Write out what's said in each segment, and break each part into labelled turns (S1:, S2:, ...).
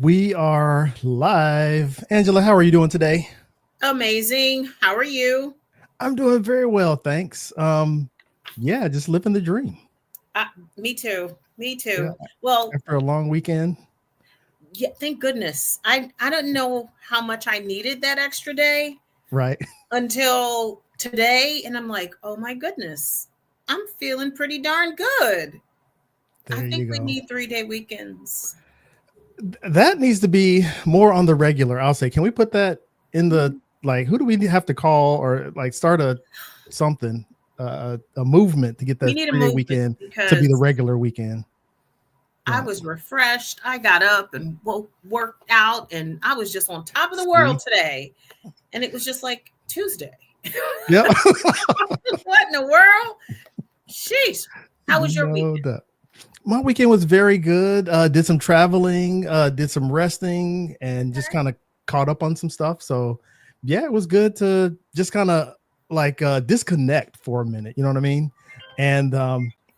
S1: We are live. Angela, how are you doing today?
S2: Amazing. How are you?
S1: I'm doing very well, thanks. Yeah, just living the dream.
S2: Uh, Me too. Me
S1: Yeah,
S2: too. Well,
S1: after a long weekend.
S2: yeah, thank goodness. I don't know how much I needed that extra day
S1: Right.
S2: until today, and I'm like, oh my goodness, I'm feeling pretty darn good. I
S1: There you
S2: think we
S1: go.
S2: need 3-day weekends.
S1: That needs to be more on the regular. I'll say, can we put that in the
S2: Mhm.
S1: like? Who do we have to call or like start a something, a movement to get
S2: We
S1: that
S2: need a
S1: 3 day
S2: movement
S1: weekend to be the
S2: because
S1: regular weekend?
S2: I
S1: Yeah.
S2: was refreshed. I got up and worked out, and I was just on top of the world
S1: See.
S2: today. And it was just like Tuesday.
S1: Yep.
S2: What in the world? Sheesh. How was your
S1: No
S2: weekend?
S1: doubt. My weekend was very good. Did some traveling, did some resting, and just kind of caught up on some stuff. So, yeah, it was good to just kind of like disconnect for a minute. You know what I mean? And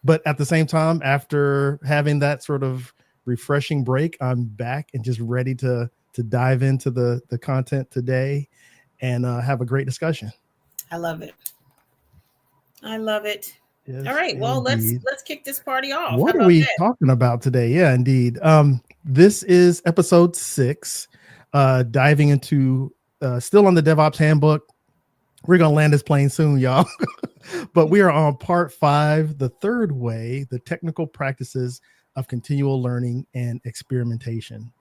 S1: but at the same time, after having that sort of refreshing break, I'm back and just ready to dive into the content today and have a great discussion.
S2: I love it. I love it. All
S1: Yes,
S2: right. Well, let's
S1: indeed.
S2: let's kick this party off. How
S1: What are
S2: about
S1: we
S2: that?
S1: talking about today? Yeah, indeed. This is episode 6, diving into still on the DevOps Handbook. We're gonna land this plane soon, y'all. But we are on part 5, the third way, the technical practices of continual learning and experimentation.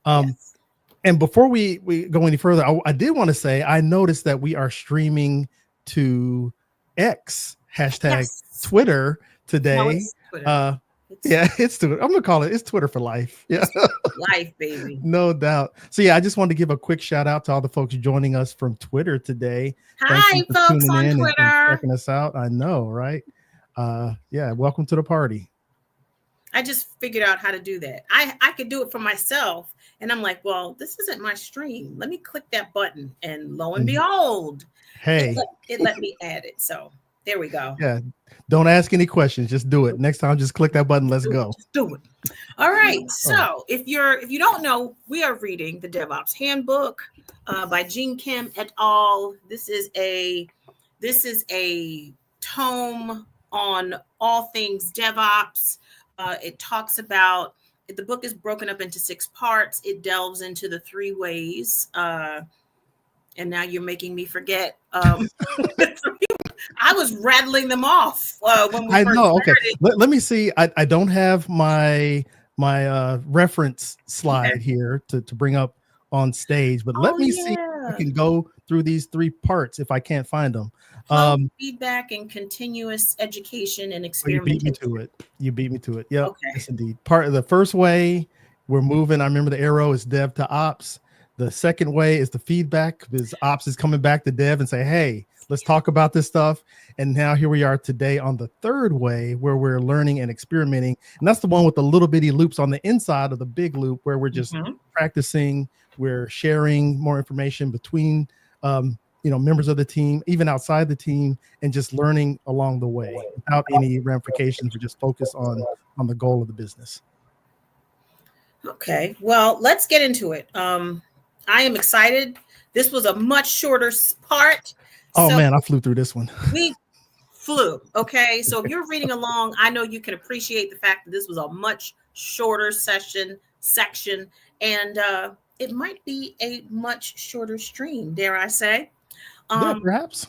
S1: Um,
S2: Yes.
S1: and before we go any further, I did want to say I noticed that we are streaming to X hashtag
S2: Yes.
S1: Twitter
S2: No,
S1: today.
S2: it's Twitter.
S1: Uh,
S2: It's
S1: yeah, it's Twitter. I'm gonna call it. It's Twitter for life. Yeah,
S2: it's life, baby.
S1: no doubt. So yeah, I just wanted to give a quick shout out to all the folks joining us from Twitter today. Thank you
S2: Hi,
S1: for
S2: folks
S1: tuning
S2: on
S1: in and
S2: Twitter.
S1: checking us out. I know, right? Yeah, welcome to the party.
S2: I just figured out how to do that. I could do it for myself. And I'm like, well, this isn't my stream. Let me click that button. And lo and
S1: Mhm.
S2: behold,
S1: Hey,
S2: it let me add it. So there we go.
S1: yeah, don't ask any questions. Just do it. Next time, just click that button. Let's
S2: Do it.
S1: go.
S2: Just do it. All right.
S1: All right.
S2: So if you don't know, we are reading the DevOps Handbook by Gene Kim et al. This is a tome on all things DevOps. It talks about the book is broken up into 6 parts. It delves into the 3 ways. And now you're making me forget. I was rattling them off when we
S1: I
S2: first
S1: know. Okay.
S2: started.
S1: Let me see. I don't have my reference
S2: Okay.
S1: slide here to bring up on stage, but let
S2: Oh
S1: me see if I
S2: yeah.
S1: can go through these 3 parts if I can't find them.
S2: Flow, feedback, and continuous education and
S1: Oh, you beat me
S2: experimentation.
S1: to it. You beat me to it. Yep.
S2: Okay.
S1: Yes, indeed. Part of the first way we're moving, I remember the arrow is dev to ops. The second way is the feedback because ops is coming back to dev and say, hey, let's talk about this stuff. And now here we are today on the third way where we're learning and experimenting. And that's the one with the little bitty loops on the inside of the big loop where we're just
S2: Mhm.
S1: practicing, we're sharing more information between members of the team, even outside the team, and just learning along the way without any ramifications. We just focus on the goal of the business.
S2: Okay. Well, let's get into it. I am excited. This was a much shorter part,
S1: Oh
S2: so
S1: man, I flew through this one.
S2: we flew. Okay. So if you're reading along, I know you can appreciate the fact that this was a much shorter section, and it might be a much shorter stream, dare I say.
S1: Yeah,
S2: Um,
S1: perhaps.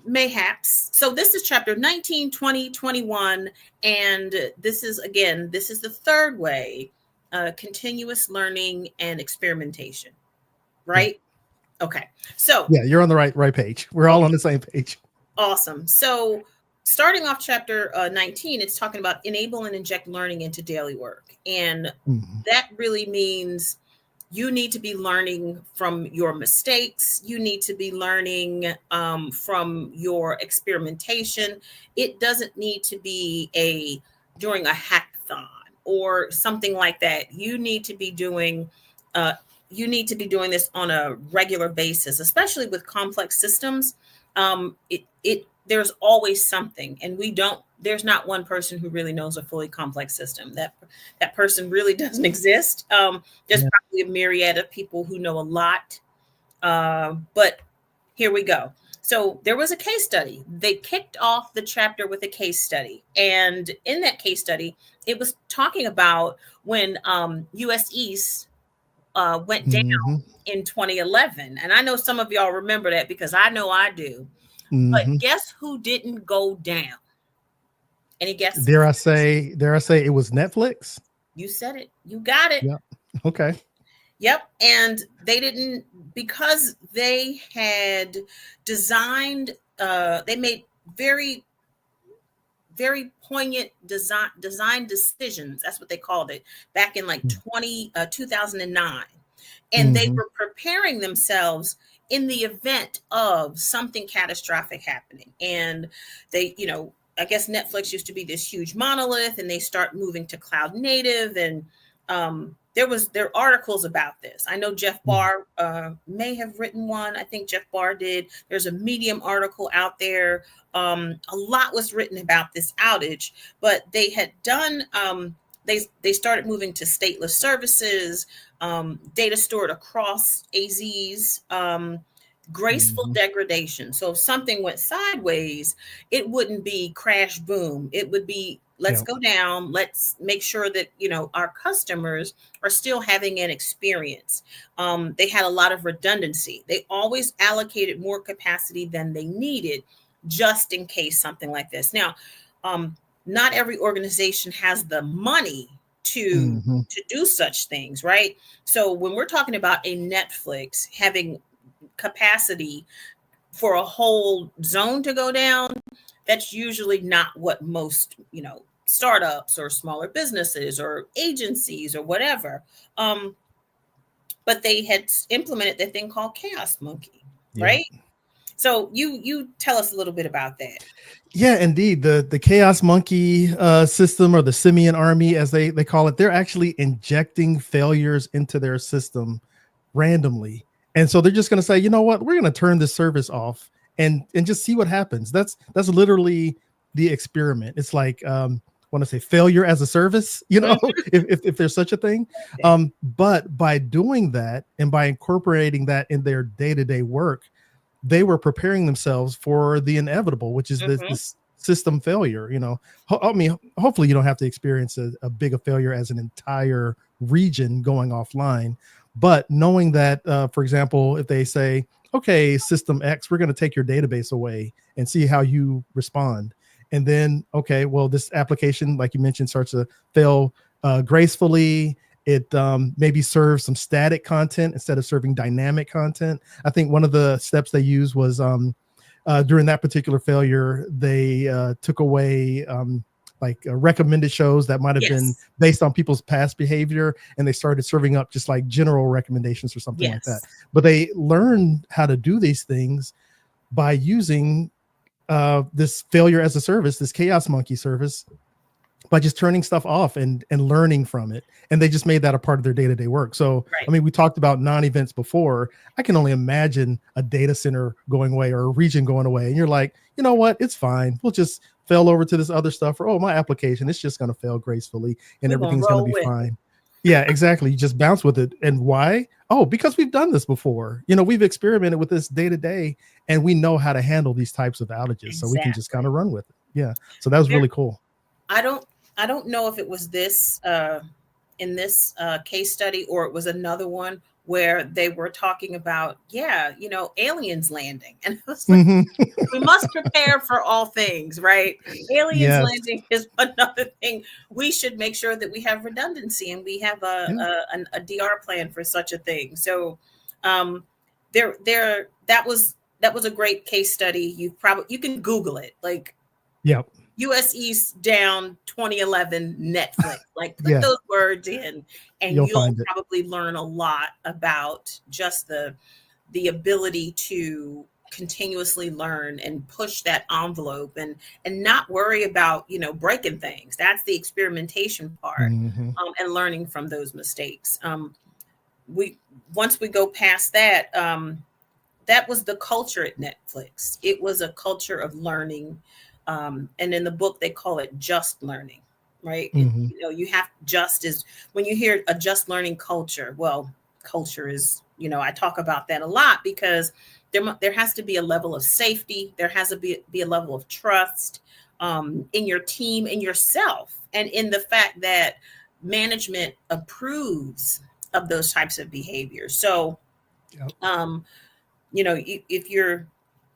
S2: Mayhaps. So this is chapter 19, 20, 21. And this is the third way, continuous learning and experimentation,
S1: Yeah.
S2: right? Okay. So,
S1: Yeah, you're on the right page. We're all on
S2: okay,
S1: the same page.
S2: awesome. So starting off chapter 19, it's talking about enable and inject learning into daily work. And
S1: Mhm.
S2: that really means you need to be learning from your mistakes. You need to be learning from your experimentation. It doesn't need to be during a hackathon or something like that. Uh, you need to be doing this on a regular basis, especially with complex systems. It there's always something, and there's not one person who really knows a fully complex system. That person really doesn't exist. There's
S1: Yeah.
S2: probably a myriad of people who know a lot. But here we go. So there was a case study. They kicked off the chapter with a case study. And in that case study, it was talking about when US East went down
S1: Mm-hmm.
S2: in 2011. And I know some of y'all remember that because I know I do. But
S1: Mm-hmm.
S2: guess who didn't go down? Any guesses?
S1: Dare I say it was Netflix?
S2: You said it. You got it.
S1: Yeah. Okay.
S2: Yep. And they didn't, because they had designed, they made very, very poignant design decisions. That's what they called it back in like 2009. And they
S1: Mm-hmm.
S2: were preparing themselves in the event of something catastrophic happening. And they, I guess Netflix used to be this huge monolith, and they start moving to cloud native. And there are articles about this. I know Jeff Barr may have written one. I think Jeff Barr did. There's a Medium article out there. A lot was written about this outage, but they had done. They started moving to stateless services, data stored across AZs, graceful degradation. So if something went sideways, it wouldn't be crash boom. It would be, let's go down. Let's make sure that, our customers are still having an experience. They had a lot of redundancy. They always allocated more capacity than they needed just in case something like this. Now, not every organization has the money to do such things, right? So when we're talking about a Netflix having capacity for a whole zone to go down, that's usually not what most, startups or smaller businesses or agencies or whatever. But they had implemented that thing called Chaos Monkey, right? So you tell us a little bit about that.
S1: Yeah, indeed. The Chaos Monkey system, or the Simian Army, as they call it, they're actually injecting failures into their system randomly. And so they're just going to say, you know what, we're going to turn this service off and just see what happens. That's literally the experiment. It's like, want to say failure as a service, if there's such a thing. But by doing that and by incorporating that in their day-to-day work, they were preparing themselves for the inevitable, which is this system failure. I mean, hopefully you don't have to experience a big failure as an entire region going offline. But knowing that, for example, if they say, okay, system X, we're going to take your database away and see how you respond. And then, okay, well, this application, like you mentioned, starts to fail gracefully. It maybe serves some static content instead of serving dynamic content. I think one of the steps they used was during that particular failure, they took away recommended shows that might have been based on people's past behavior, and they started serving up just like general recommendations or something like that. But they learned how to do these things by using this failure as a service, this Chaos Monkey service, by just turning stuff off and learning from it. And they just made that a part of their day-to-day work. So, I mean, we talked about non-events before. I can only imagine a data center going away or a region going away. And you're like, you know what? It's fine. We'll just fail over to this other stuff, or, oh, my application, it's just going to fail gracefully and everything's going to be fine. Yeah, exactly. You just bounce with it. And why? Oh, because we've done this before. We've experimented with this day to day, and we know how to handle these types of outages. So we can just kind of run with it. Yeah. So that was really cool.
S2: I don't know if it was this in this case study, or it was another one where they were talking about, aliens landing. And it was like, we must prepare for all things, right? Aliens landing is another thing. We should make sure that we have redundancy and we have a DR plan for such a thing. So that was a great case study. You can Google it, like US East down 2011 Netflix. Like, put those words in, and you'll probably learn a lot about just the ability to continuously learn and push that envelope and not worry about breaking things. That's the experimentation part, and learning from those mistakes. Once we go past that, that was the culture at Netflix. It was a culture of learning. And in the book, they call it just learning, right?
S1: Mm-hmm.
S2: You have just is when you hear a just learning culture. Well, culture is, I talk about that a lot because there has to be a level of safety. There has to be a level of trust in your team, in yourself, and in the fact that management approves of those types of behaviors. So,
S1: Yep.
S2: if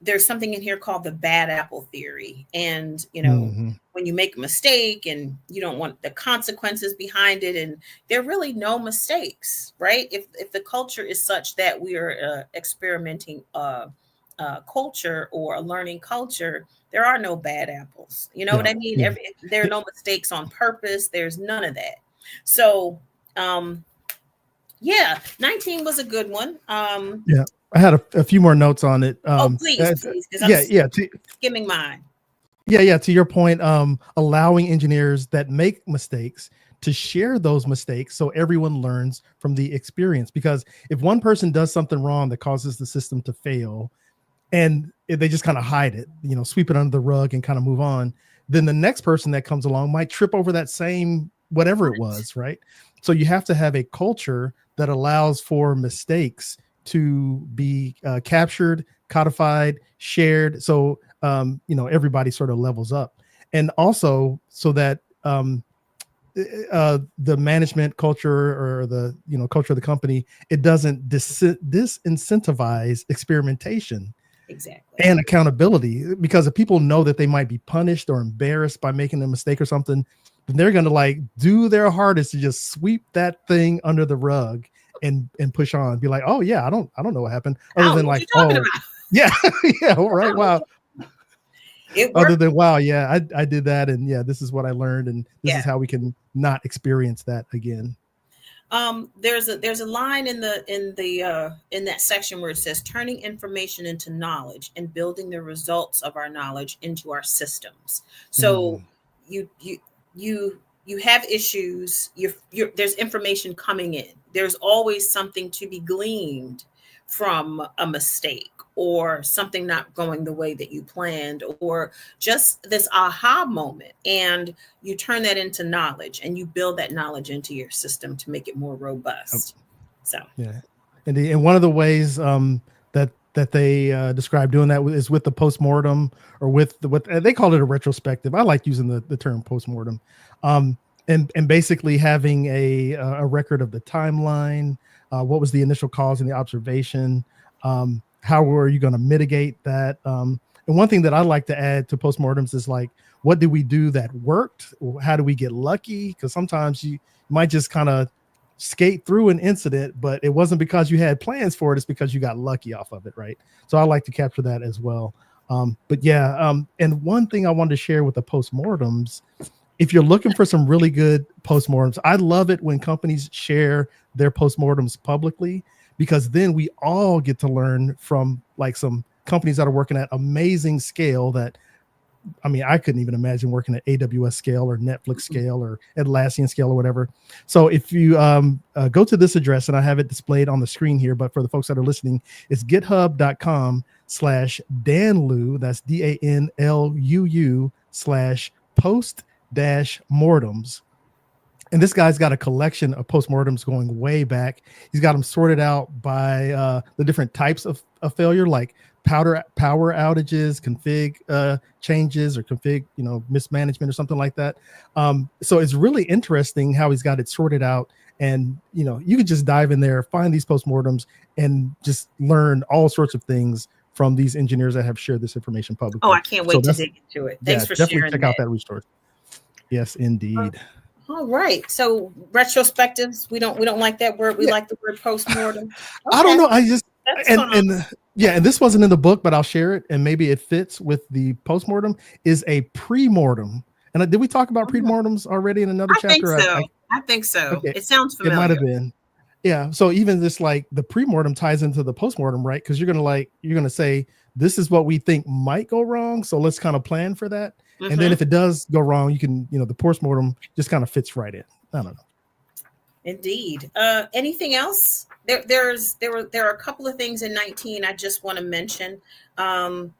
S2: there's something in here called the bad apple theory. And,
S1: Mm-hmm.
S2: when you make a mistake and you don't want the consequences behind it, and there are really no mistakes, right? If the culture is such that we are experimenting culture or a learning culture, there are no bad apples. You know what
S1: Yeah.
S2: I mean?
S1: Yeah.
S2: There are no mistakes on purpose. There's none of that. So, yeah, 19 was a good one.
S1: Yeah. I had a few more notes on it.
S2: Please, because I'm
S1: Yeah.
S2: skimming mine.
S1: Yeah. To your point, allowing engineers that make mistakes to share those mistakes so everyone learns from the experience. Because if one person does something wrong that causes the system to fail, and they just kind of hide it, sweep it under the rug and kind of move on, then the next person that comes along might trip over that same whatever it was, right? So you have to have a culture that allows for mistakes to be captured, codified, shared. So, everybody sort of levels up. And also so that the management culture or the culture of the company, it doesn't disincentivize experimentation.
S2: Exactly.
S1: And accountability, because if people know that they might be punished or embarrassed by making a mistake or something, then they're going to do their hardest to just sweep that thing under the rug and push on, be like, oh yeah, I don't know what happened, other than
S2: What you talking about?
S1: Yeah, yeah, right, wow.
S2: It worked.
S1: Other than wow, yeah, I did that, and yeah, this is what I learned, and this is how we can not experience that again.
S2: There's a line in that section where it says turning information into knowledge and building the results of our knowledge into our systems. So you have issues, there's information coming in. There's always something to be gleaned from a mistake or something not going the way that you planned, or just this aha moment. And you turn that into knowledge and you build that knowledge into your system to make it more robust. So,
S1: yeah. And one of the ways that they describe doing that is with the postmortem, or with what they call it a retrospective. I like using the term postmortem. And basically having a record of the timeline, what was the initial cause and the observation, how were you going to mitigate that? And one thing that I like to add to postmortems is what did we do that worked? How do we get lucky? Because sometimes you might just kind of skate through an incident, but it wasn't because you had plans for it. It's because you got lucky off of it, right? So I like to capture that as well. But yeah, and one thing I wanted to share with the postmortems, if you're looking for some really good postmortems, I love it when companies share their postmortems publicly, because then we all get to learn from some companies that are working at amazing scale that, I couldn't even imagine working at AWS scale or Netflix scale or Atlassian scale or whatever. So if you go to this address, and I have it displayed on the screen here, but for the folks that are listening, it's github.com/danluu, that's DANLUU/post-mortems. And this guy's got a collection of postmortems going way back. He's got them sorted out by the different types of failure, like power outages, config changes, or config mismanagement or something like that. So it's really interesting how he's got it sorted out. And you could just dive in there, find these postmortems, and just learn all sorts of things from these engineers that have shared this information publicly.
S2: Oh, I can't wait to dig into it. Thanks for
S1: definitely
S2: sharing
S1: check out that resource. Yes, indeed.
S2: All right. So retrospectives, we don't like that word. We like the word postmortem.
S1: Okay. I don't know. I just
S2: and
S1: this wasn't in the book, but I'll share it, and maybe it fits with the postmortem. Is a pre-mortem. And did we talk about pre-mortems already in another chapter?
S2: I think so.
S1: Okay.
S2: It sounds familiar.
S1: It might have been. Yeah. So even this, the pre-mortem ties into the postmortem, right? Because you're gonna say, this is what we think might go wrong, so let's kind of plan for that. And then if it does go wrong, you can, the postmortem just kind of fits right in. I don't know.
S2: Indeed. Anything else? There are a couple of things in 19 I just want to mention. Um,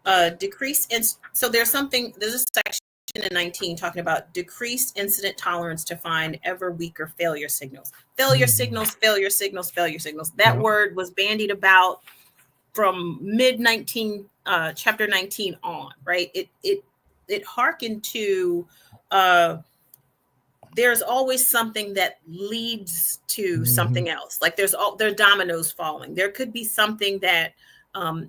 S2: so there's a section in 19 talking about decreased incident tolerance to find ever weaker failure signals. Failure signals, failure signals, failure signals. That word was bandied about from mid 19 chapter 19 on, right? It harkened to there's always something that leads to something else. Like there are dominoes falling. There could be something that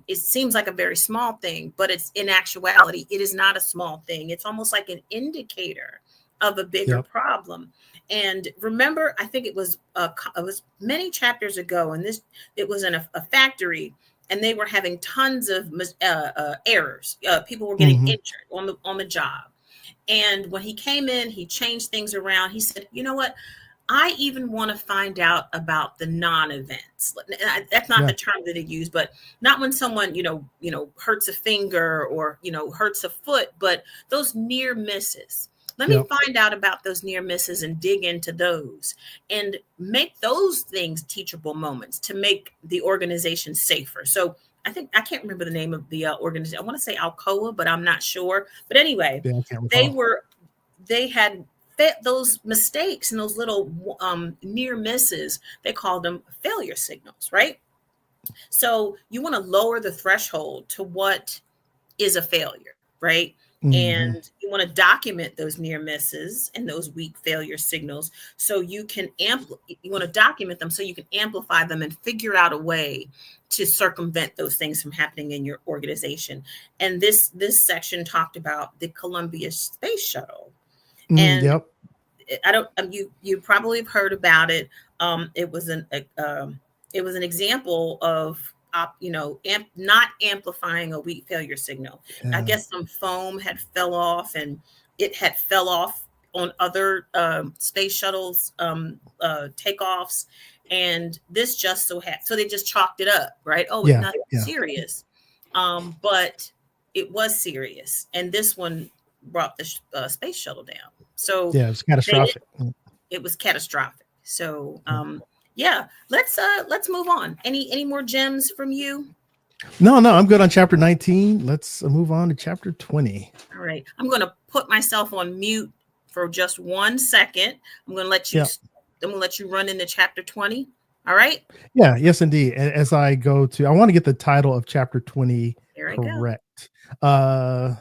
S2: it seems like a very small thing, but it's in actuality, it is not a small thing. It's almost like an indicator of a bigger problem. And remember, I think it was many chapters ago, and it was in a factory, and they were having tons of errors. People were getting injured on the job. And when he came in, he changed things around. He said, you know what? I even want to find out about the non-events. That's not the term that he used, but not when someone, hurts a finger or, hurts a foot, but those near misses. Let me find out about those near misses and dig into those and make those things teachable moments to make the organization safer. So I can't remember the name of the organization. I want to say Alcoa, but I'm not sure. But anyway, they had those mistakes and those little near misses. They called them failure signals, right? So you want to lower the threshold to what is a failure, right? And you want to document those near misses and those weak failure signals so you can you want to document them so you can amplify them and figure out a way to circumvent those things from happening in your organization. And this section talked about the Columbia Space Shuttle. And you probably have heard about it. It was an example of not amplifying a weak failure signal. I guess some foam had fell off, and it had fell off on other space shuttles takeoffs, and this just so they just chalked it up, right? Oh, it's not serious, but it was serious, and this one brought the space shuttle down. So
S1: it was catastrophic.
S2: It was catastrophic. So let's move on. Any more gems from you?
S1: No, I'm good on chapter 19. Let's move on to chapter 20.
S2: All right. I'm going to put myself on mute for just 1 second. I'm going to let you I'm going to let you run into chapter 20. All right?
S1: Yeah, yes indeed. As I want to get the title of chapter 20 correct. I'm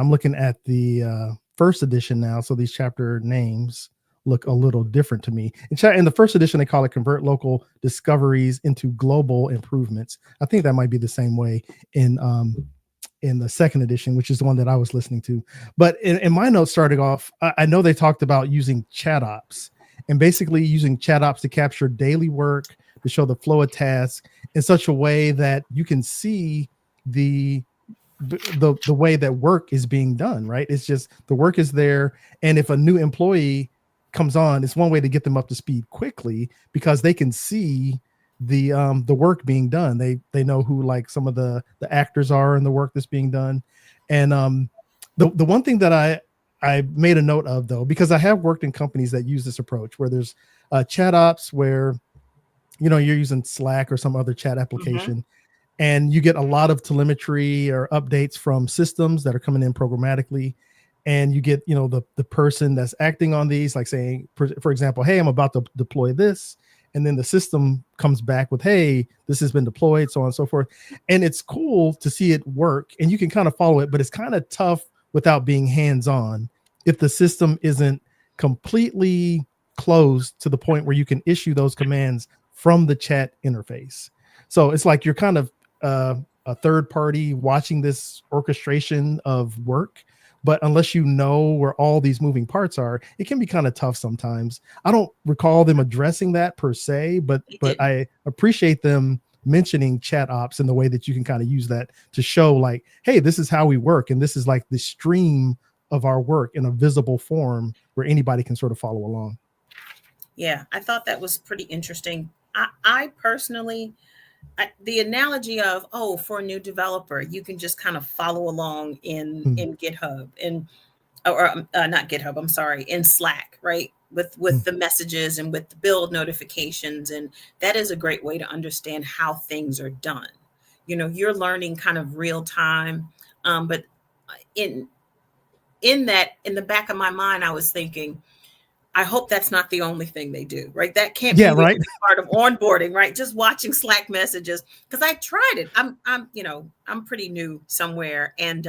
S1: looking at the first edition now, so these chapter names look a little different to me. In the first edition, they call it Convert Local Discoveries into Global Improvements. I think that might be the same way in the second edition, which is the one that I was listening to. But in my notes starting off, I know they talked about using chat ops and basically using chat ops to capture daily work, to show the flow of tasks in such a way that you can see the way that work is being done, right? It's just the work is there. And if a new employee comes on, it's one way to get them up to speed quickly because they can see the work being done. They know who like some of the actors are in the work that's being done. And the one thing that I made a note of, though, because I have worked in companies that use this approach where there's chat ops where you're using Slack or some other chat application. And you get a lot of telemetry or updates from systems that are coming in programmatically. And you get, the person that's acting on these, like saying, for example, hey, I'm about to deploy this. And then the system comes back with, hey, this has been deployed, so on and so forth. And it's cool to see it work and you can kind of follow it, but it's kind of tough without being hands-on if the system isn't completely closed to the point where you can issue those commands from the chat interface. So it's like you're kind of a third party watching this orchestration of work, but unless you know where all these moving parts are, it can be kind of tough sometimes. I don't recall them addressing that per se, but I appreciate them mentioning chat ops in the way that you can kind of use that to show like, hey, this is how we work. And this is like the stream of our work in a visible form where anybody can sort of follow along.
S2: Yeah, I thought that was pretty interesting. I personally, the analogy of, for a new developer, you can just kind of follow along in GitHub. And not GitHub, I'm sorry, in Slack, right? With the messages and with the build notifications. And that is a great way to understand how things are done. You're learning kind of real time. But in that, in the back of my mind, I was thinking, I hope that's not the only thing they do, right? That can't be the
S1: right.
S2: only part of onboarding, right? Just watching Slack messages. Because I tried it. I'm pretty new somewhere. And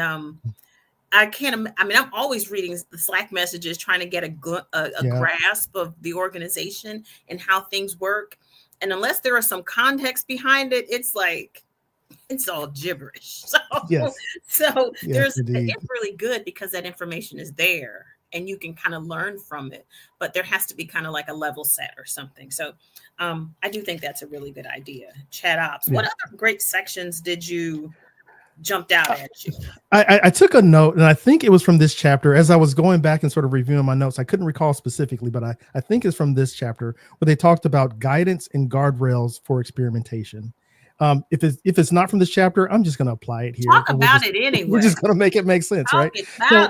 S2: I can't, I mean, I'm always reading the Slack messages, trying to get a grasp of the organization and how things work. And unless there is some context behind it, it's like, it's all gibberish.
S1: Yes.
S2: So
S1: Yes, indeed.
S2: it's really good because that information is there and you can kind of learn from it, but there has to be kind of like a level set or something. So I do think that's a really good idea. Chat ops. What other great sections did you jumped out at you?
S1: I took a note, and I think it was from this chapter. As I was going back and sort of reviewing my notes, I couldn't recall specifically, but I think it's from this chapter where they talked about guidance and guardrails for experimentation. If it's not from this chapter, I'm just going to apply it here.
S2: Talk about it anyway.
S1: We're just going to make it make sense, right?
S2: So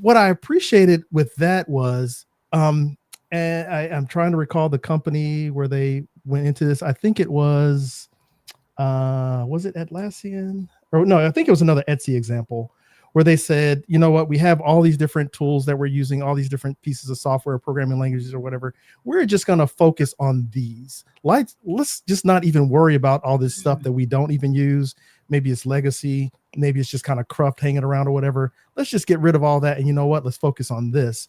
S1: what I appreciated with that was, and I'm trying to recall the company where they went into this. I think it was it Atlassian? Or no, I think it was another Etsy example where they said, you know what, we have all these different tools that we're using, all these different pieces of software, programming languages or whatever. We're just going to focus on these. Let's just not even worry about all this stuff that we don't even use. Maybe it's legacy. Maybe it's just kind of cruft hanging around or whatever. Let's just get rid of all that. And you know what? Let's focus on this.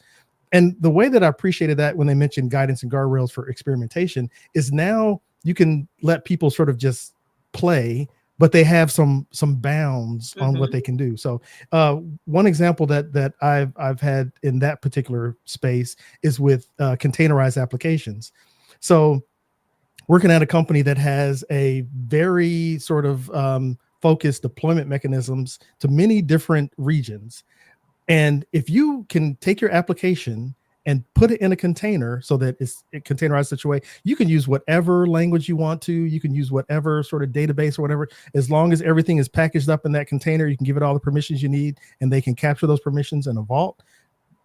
S1: And the way that I appreciated that when they mentioned guidance and guardrails for experimentation is now you can let people sort of just play, but they have some bounds on what they can do. So one example that I've had in that particular space is with containerized applications. So working at a company that has a very sort of focused deployment mechanisms to many different regions. And if you can take your application and put it in a container so that it's containerized such a way, you can use whatever language you want to, you can use whatever sort of database or whatever, as long as everything is packaged up in that container, you can give it all the permissions you need and they can capture those permissions in a vault,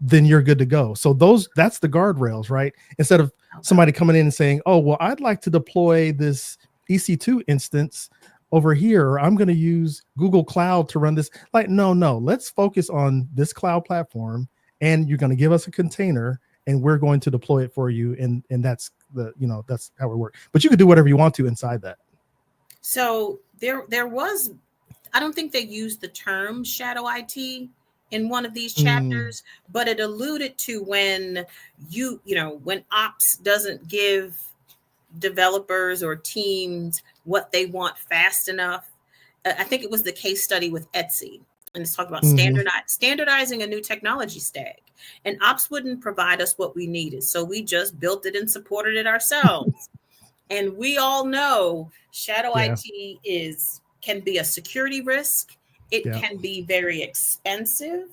S1: then you're good to go. So that's the guardrails, right? Instead of somebody coming in and saying, oh, well, I'd like to deploy this EC2 instance over here, or I'm going to use Google Cloud to run this. Like, no, let's focus on this cloud platform. And you're going to give us a container and we're going to deploy it for you. And that's that's how it works. But you can do whatever you want to inside that.
S2: So there was, I don't think they used the term shadow IT in one of these chapters, but it alluded to when when ops doesn't give developers or teams what they want fast enough. I think it was the case study with Etsy. And it's talking about standardizing a new technology stack. And ops wouldn't provide us what we needed. So we just built it and supported it ourselves. And we all know shadow IT can be a security risk. It can be very expensive.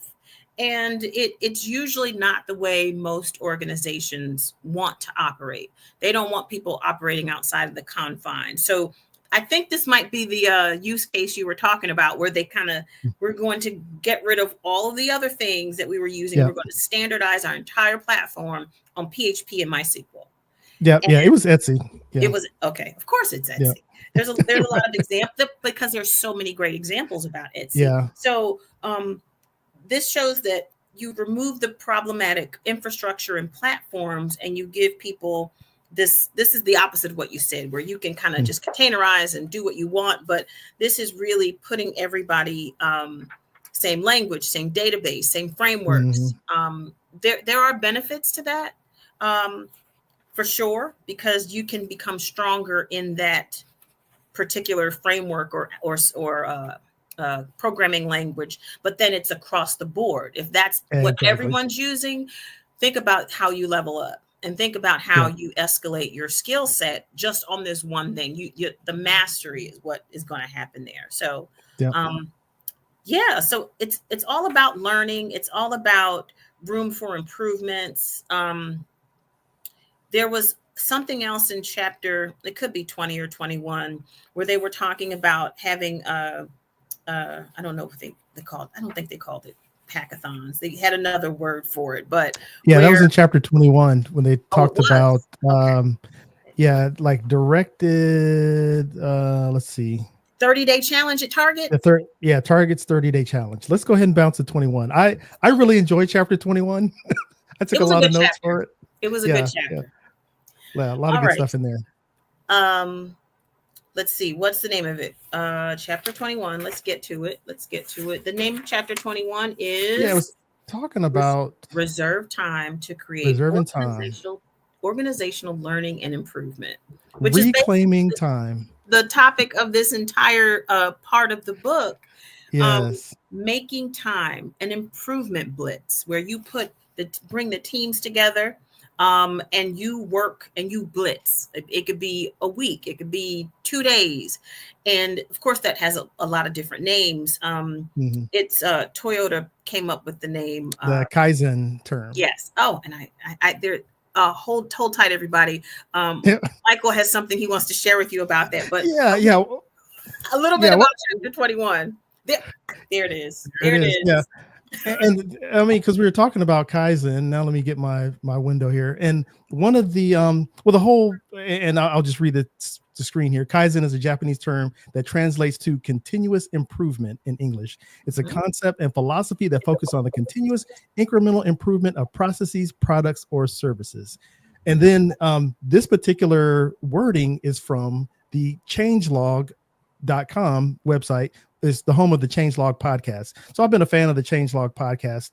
S2: And it's usually not the way most organizations want to operate. They don't want people operating outside of the confines. So I think this might be the use case you were talking about where they we're going to get rid of all of the other things that we were using. We're going to standardize our entire platform on PHP and MySQL.
S1: It was Etsy.
S2: It was, okay. Of course it's Etsy. There's a lot of examples because there's so many great examples about Etsy. So this shows that you remove the problematic infrastructure and platforms and you give people this is the opposite of what you said, where you can kind of just containerize and do what you want. But this is really putting everybody same language, same database, same frameworks. There are benefits to that for sure, because you can become stronger in that particular framework or programming language. But then it's across the board. If that's what everyone's using, think about how you level up. And think about how you escalate your skill set just on this one thing. The mastery is what is going to happen there. So, so it's all about learning. It's all about room for improvements. There was something else in chapter, it could be 20 or 21, where they were talking about having I don't know if I don't think they called it hackathons. They had another word for it, but
S1: that was in chapter 21 when they talked about
S2: okay.
S1: like directed let's see,
S2: 30-day challenge at Target.
S1: Target's 30-day challenge. Let's go ahead and bounce to 21. I really enjoyed chapter 21. I took a lot of notes for it.
S2: It was a good chapter.
S1: Yeah, a lot of good stuff in there.
S2: Let's see, what's the name of it? Chapter 21. Let's get to it. The name of chapter 21 is
S1: it was talking about
S2: reserve time to create organizational learning and improvement, which
S1: reclaiming time.
S2: The topic of this entire part of the book.
S1: Yes.
S2: Making time an improvement blitz, where you bring the teams together. And you work and you blitz. It could be a week, it could be 2 days. And of course, that has a lot of different names. It's Toyota came up with the name.
S1: The Kaizen term.
S2: Yes. Oh, and they're hold tight, everybody. Michael has something he wants to share with you about that. But
S1: a
S2: little bit about chapter 21. There it is. There it is.
S1: Yeah. And I mean, because we were talking about Kaizen, now let me get my window here. And one of the I'll just read the screen here. Kaizen is a Japanese term that translates to continuous improvement in English. It's a concept and philosophy that focus on the continuous incremental improvement of processes, products, or services. And then this particular wording is from the changelog.com website. Is the home of the Changelog podcast. So I've been a fan of the Changelog podcast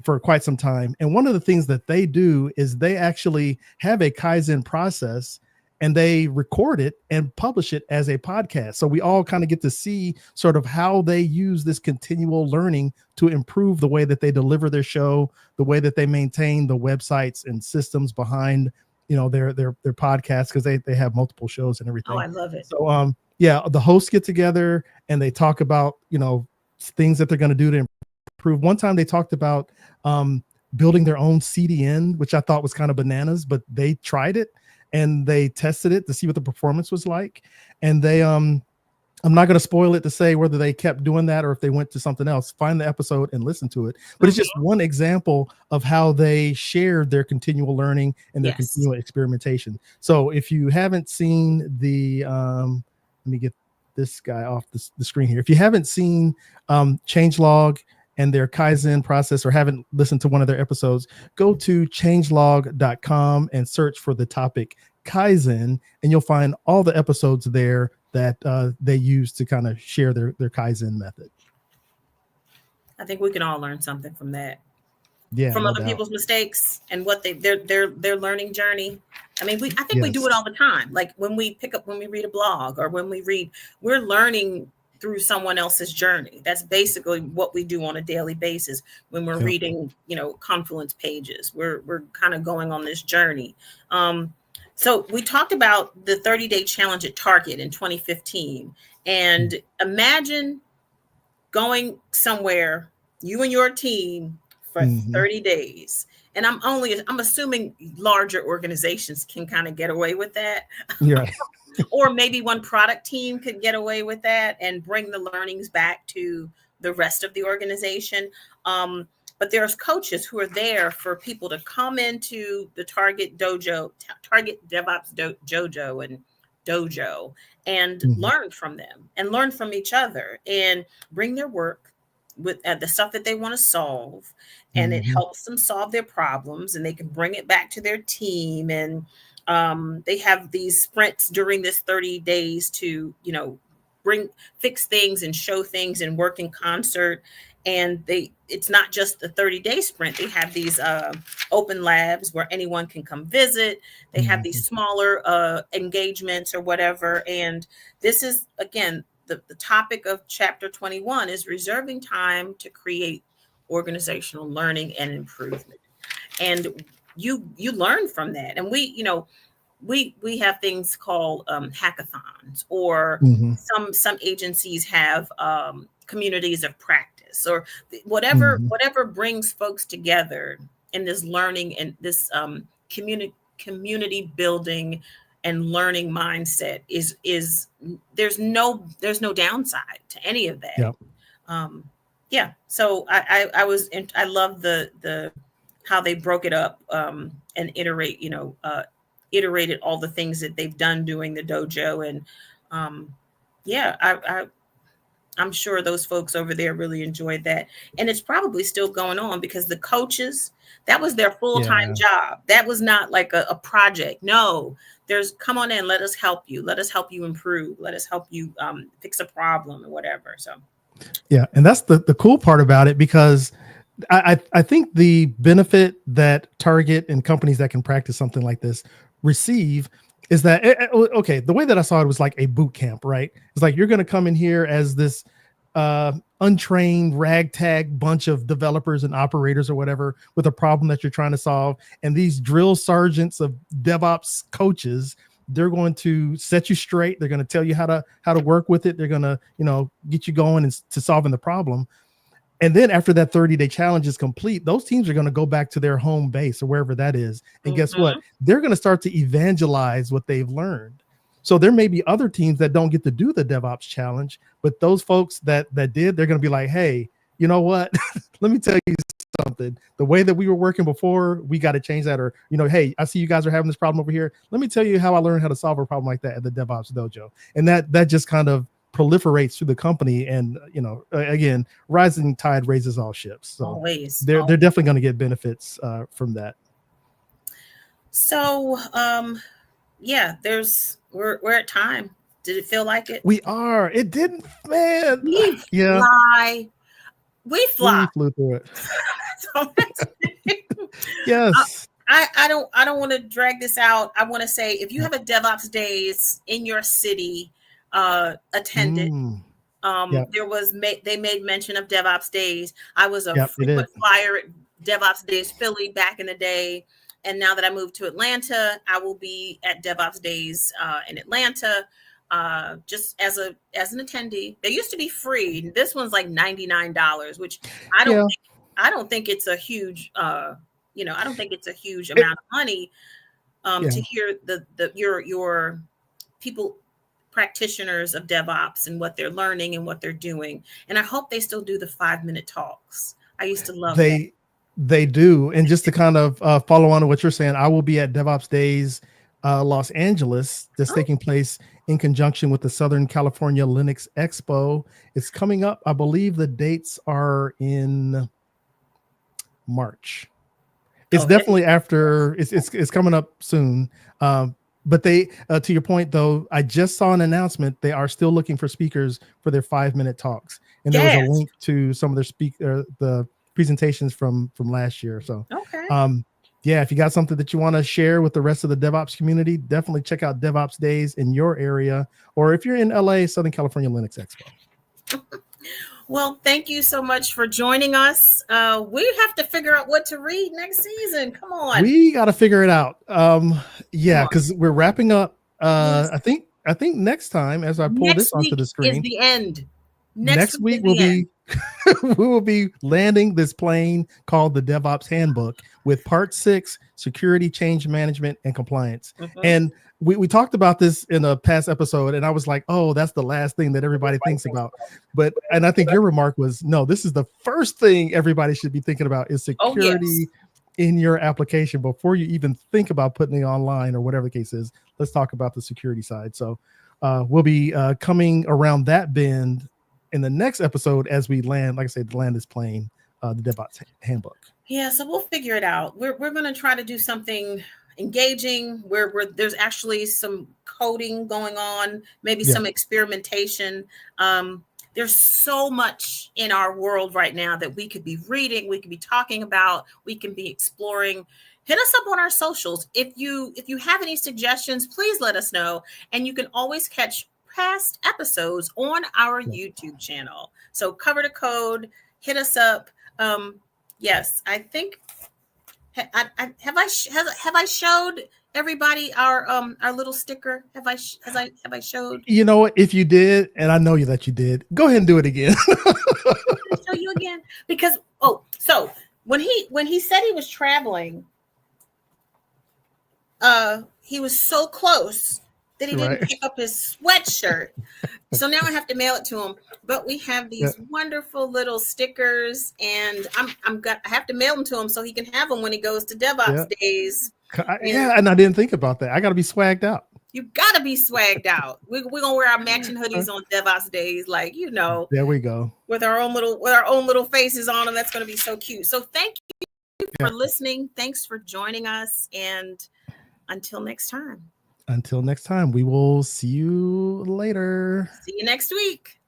S1: for quite some time. And one of the things that they do is they actually have a Kaizen process and they record it and publish it as a podcast. So we all kind of get to see sort of how they use this continual learning to improve the way that they deliver their show, the way that they maintain the websites and systems behind, their podcasts, because they have multiple shows and everything.
S2: Oh, I love it.
S1: So the hosts get together and they talk about, things that they're going to do to improve. One time they talked about building their own CDN, which I thought was kind of bananas, but they tried it and they tested it to see what the performance was like. And they, I'm not going to spoil it to say whether they kept doing that or if they went to something else. Find the episode and listen to it. But it's just one example of how they shared their continual learning and their continual experimentation. So if you haven't seen the, let me get this guy off the screen here. If you haven't seen Changelog and their Kaizen process or haven't listened to one of their episodes, go to changelog.com and search for the topic Kaizen, and you'll find all the episodes there that they use to kind of share their Kaizen method.
S2: I think we can all learn something from that.
S1: Yeah,
S2: from other people's mistakes and what their learning journey. I mean, I think we do it all the time. Like when we read a blog or when we're learning through someone else's journey. That's basically what we do on a daily basis when we're reading, Confluence pages. We're kind of going on this journey. So we talked about the 30-day challenge at Target in 2015, and imagine going somewhere, you and your team, for 30 days. And I'm assuming larger organizations can kind of get away with that.
S1: Yeah.
S2: Or maybe one product team could get away with that and bring the learnings back to the rest of the organization. But there's coaches who are there for people to come into the Target DevOps Dojo and learn from them and learn from each other and bring their work with the stuff that they want to solve, and it helps them solve their problems, and they can bring it back to their team. And they have these sprints during this 30 days to, fix things and show things and work in concert. And it's not just the 30-day sprint. They have these open labs where anyone can come visit. They have these smaller engagements or whatever. And this is, again, the topic of chapter 21 is reserving time to create organizational learning and improvement. And you learn from that. And we have things called hackathons, or some agencies have communities of practice, or whatever brings folks together in this learning and this community building and learning mindset is there's no downside to any of that. yeah. So I love the how they broke it up and iterated all the things that they've done doing the dojo. And yeah, I'm sure those folks over there really enjoyed that. And it's probably still going on because the coaches, that was their full-time job. That was not like a project. No, there's come on in, let us help you. Let us help you improve. Let us help you fix a problem or whatever. So
S1: yeah, and that's the cool part about it, because I think the benefit that Target and companies that can practice something like this receive is that, okay, the way that I saw it was like a boot camp, right? It's like you're going to come in here as this untrained ragtag bunch of developers and operators or whatever with a problem that you're trying to solve, and these drill sergeants of DevOps coaches, they're going to set you straight. They're going to tell you how to work with it. They're going to get you going to solving the problem. And then after that 30-day challenge is complete, those teams are going to go back to their home base or wherever that is. And guess what? They're going to start to evangelize what they've learned. So there may be other teams that don't get to do the DevOps challenge, but those folks that did, they're going to be like, hey, you know what? Let me tell you something. The way that we were working before, we got to change that. Or, hey, I see you guys are having this problem over here. Let me tell you how I learned how to solve a problem like that at the DevOps dojo. And that just kind of proliferates through the company, and again, rising tide raises all ships. So
S2: always
S1: they're definitely going to get benefits from that.
S2: So yeah, we're at time. Did it feel like it?
S1: We are. It didn't, man.
S2: We fly.
S1: We flew through it. Yes.
S2: I don't want to drag this out. I want to say, if you have a DevOps Days in your city, attended. They made mention of DevOps Days. I was a frequent flyer at DevOps Days Philly back in the day, and now that I moved to Atlanta, I will be at DevOps Days in Atlanta, just as an attendee. They used to be free. This one's like $99, which I don't think it's a huge I don't think it's a huge amount of money to hear your people, practitioners of DevOps, and what they're learning and what they're doing. And I hope they still do the 5-minute talks. I used to love that.
S1: They do. And just to kind of follow on to what you're saying, I will be at DevOps Days Los Angeles, that's taking place in conjunction with the Southern California Linux Expo. It's coming up. I believe the dates are in March. It's definitely after. It's coming up soon. But they, to your point though, I just saw an announcement. They are still looking for speakers for their 5-minute talks, and there was a link to some of their the presentations from last year. So, if you got something that you want to share with the rest of the DevOps community, definitely check out DevOps Days in your area, or if you're in LA, Southern California Linux Expo.
S2: Well, thank you so much for joining us. We have to figure out what to read next season. Come on.
S1: We got to figure it out. Because we're wrapping up. I think next time, as I pull this onto the screen,
S2: is the end.
S1: Next week will be we will be landing this plane called the DevOps Handbook with part 6, security, change management, and compliance. And we talked about this in a past episode, and I was like, oh, that's the last thing that everybody thinks about. And I think your remark was, no, this is the first thing everybody should be thinking about is security in your application before you even think about putting it online or whatever the case is. Let's talk about the security side. So we'll be coming around that bend in the next episode as we land, like I said, land this plane, the DevOps Handbook.
S2: Yeah, so we'll figure it out. We're going to try to do something engaging where there's actually some coding going on, maybe some experimentation. There's so much in our world right now that we could be reading, we could be talking about, we can be exploring. Hit us up on our socials. If you have any suggestions, please let us know. And you can always catch past episodes on our YouTube channel. So Cover the Code, hit us up. Yes, I think have I showed everybody our little sticker? Have I showed?
S1: You know what? If you did, and I know that you did, go ahead and do it again.
S2: Show you again, because so when he said he was traveling, he was so close that he didn't
S1: Right.
S2: pick up his sweatshirt. So now I have to mail it to him. But we have these wonderful little stickers, and I have to mail them to him so he can have them when he goes to DevOps Days.
S1: And I didn't think about that. I got to be swagged out.
S2: You got to be swagged out. We're gonna wear our matching hoodies on DevOps Days, like, you know.
S1: There we go.
S2: With our own little faces on them. That's going to be so cute. So thank you for listening. Thanks for joining us, and until next time.
S1: Until next time, we will see you later.
S2: See you next week.